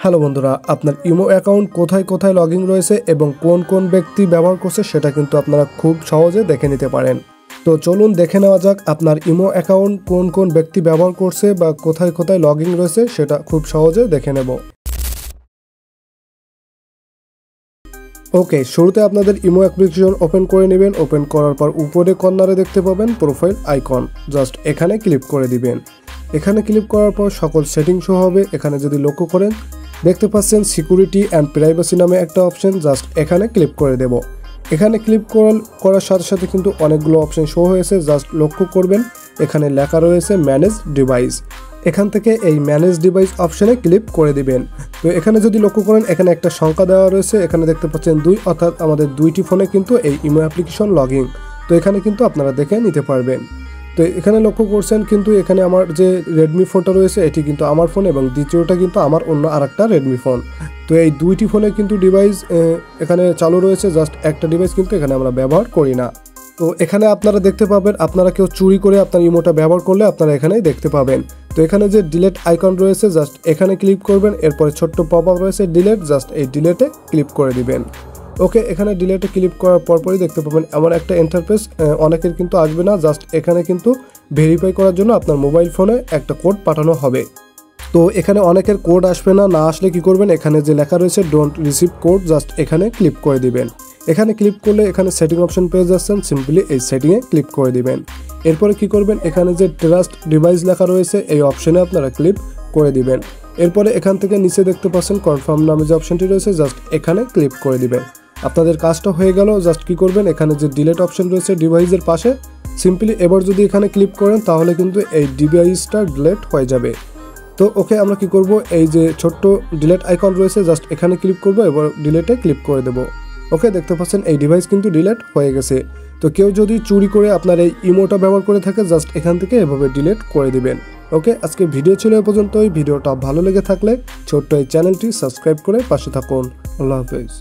Hello বন্ধুরা, আপনার imo account কোথায় কোথায় লগইন রয়েছে এবং কোন কোন ব্যক্তি ব্যবহার করছে সেটা কিন্তু আপনারা খুব সহজে দেখে নিতে পারেন। তো চলুন দেখে নেওয়া যাক আপনার ইমো অ্যাকাউন্ট কোন কোন ব্যক্তি ব্যবহার করছে বা কোথায় কোথায় লগইন রয়েছে সেটা খুব সহজে দেখে নেব। ওকে, শুরুতে আপনাদের ইমো অ্যাপ্লিকেশন ওপেন করে নেবেন। ওপেন করার পর উপরে কর্নারে দেখতে পাবেন প্রোফাইল আইকন, জাস্ট এখানে ক্লিক করে দিবেন। এখানে ক্লিক করার পর সকল সেটিং শো হবে। এখানে যদি লক্ষ্য করেন দেখতে পাচ্ছেন সিকিউরিটি অ্যান্ড প্রাইভেসি নামে একটা অপশন, জাস্ট এখানে ক্লিক করে দেব। এখানে ক্লিক করার সাথে সাথে কিন্তু অনেকগুলো অপশন শো হয়েছে, জাস্ট লক্ষ্য করবেন এখানে লেখা রয়েছে ম্যানেজ ডিভাইস। এখান থেকে এই ম্যানেজ ডিভাইস অপশনে ক্লিক করে দিবেন। তো এখানে যদি লক্ষ্য করেন এখানে একটা সংখ্যা দেওয়া রয়েছে, এখানে দেখতে পাচ্ছেন 2, অর্থাৎ আমাদের 2টি ফোনে কিন্তু এই ইমো অ্যাপ্লিকেশন লগইন। তো এখানে কিন্তু আপনারা দেখে নিতে পারবেন। তো এখানে লক্ষ্য করছেন কিন্তু এখানে আমার যে রেডমি ফোনটা রয়েছে এটি কিন্তু আমার ফোন এবং দ্বিতীয়টা কিন্তু আমার অন্য আরেকটা রেডমি ফোন। তো এই 2টি ফোনে কিন্তু ডিভাইস এখানে চালু রয়েছে, জাস্ট একটা ডিভাইস কিন্তু এখানে আমরা ব্যবহার করি না। তো এখানে আপনারা দেখতে পাবেন আপনারা কেউ চুরি করে আপনার ইমোটা ব্যবহার করলে আপনারা এখানেই দেখতে পাবেন। তো এখানে যে ডিলেট আইকন রয়েছে জাস্ট এখানে ক্লিক করবেন, এরপরে ছোট্ট পপ আপ রয়েছে ডিলেট, জাস্ট এই ডিলেটে ক্লিক করে দিবেন। ওকে, এখানে ডিলেটে ক্লিক করার পরপরই দেখতে পাবেন এমন একটা ইন্টারফেস অনেকের কিন্তু আসবে না। জাস্ট এখানে কিন্তু ভেরিফাই করার জন্য আপনার মোবাইল ফোনে একটা কোড পাঠানো হবে। তো এখানে অনেকের কোড আসবে না, না আসলে কি করবেন এখানে যে লেখা রয়েছে ডোন্ট রিসিভ কোড, জাস্ট এখানে ক্লিক করে দিবেন। এখানে ক্লিক করলে এখানে সেটিং অপশন পেয়ে যাচ্ছেন, সিম্পলি এই সেটিংয়ে ক্লিক করে দিবেন। এরপরে কি করবেন এখানে যে ট্রাস্ট ডিভাইস লেখা রয়েছে এই অপশনে আপনারা ক্লিক করে দিবেন। এরপরে এখান থেকে নিচে দেখতে পাচ্ছেন কনফার্ম নামে যে অপশনটি রয়েছে জাস্ট এখানে ক্লিক করে দিবেন। আপনাদের কাজটা হয়ে গেল। জাস্ট কি করবেন এখানে যে ডিলেট অপশন রয়েছে ডিভাইসের পাশে, সিম্পলি এবার যদি এখানে ক্লিক করেন তাহলে কিন্তু এই ডিভাইসটা ডিলেট হয়ে যাবে। তো ওকে, আমরা কি করব এই যে ছোট্ট ডিলেট আইকন রয়েছে জাস্ট এখানে ক্লিক করব, এবার ডিলেটে ক্লিক করে দেব। ওকে, দেখতে পাচ্ছেন এই ডিভাইস কিন্তু ডিলেট হয়ে গেছে। তো কেউ যদি চুরি করে আপনার এই ইমোটা ব্যবহার করে থাকে জাস্ট এখান থেকে এভাবে ডিলেট করে দিবেন। ওকে, আজকে ভিডিও ছিল এ পর্যন্তই। ভিডিওটা ভালো লেগে থাকলে ছোট্ট এই চ্যানেলটি সাবস্ক্রাইব করে পাশে থাকুন। আল্লাহ হাফেজ।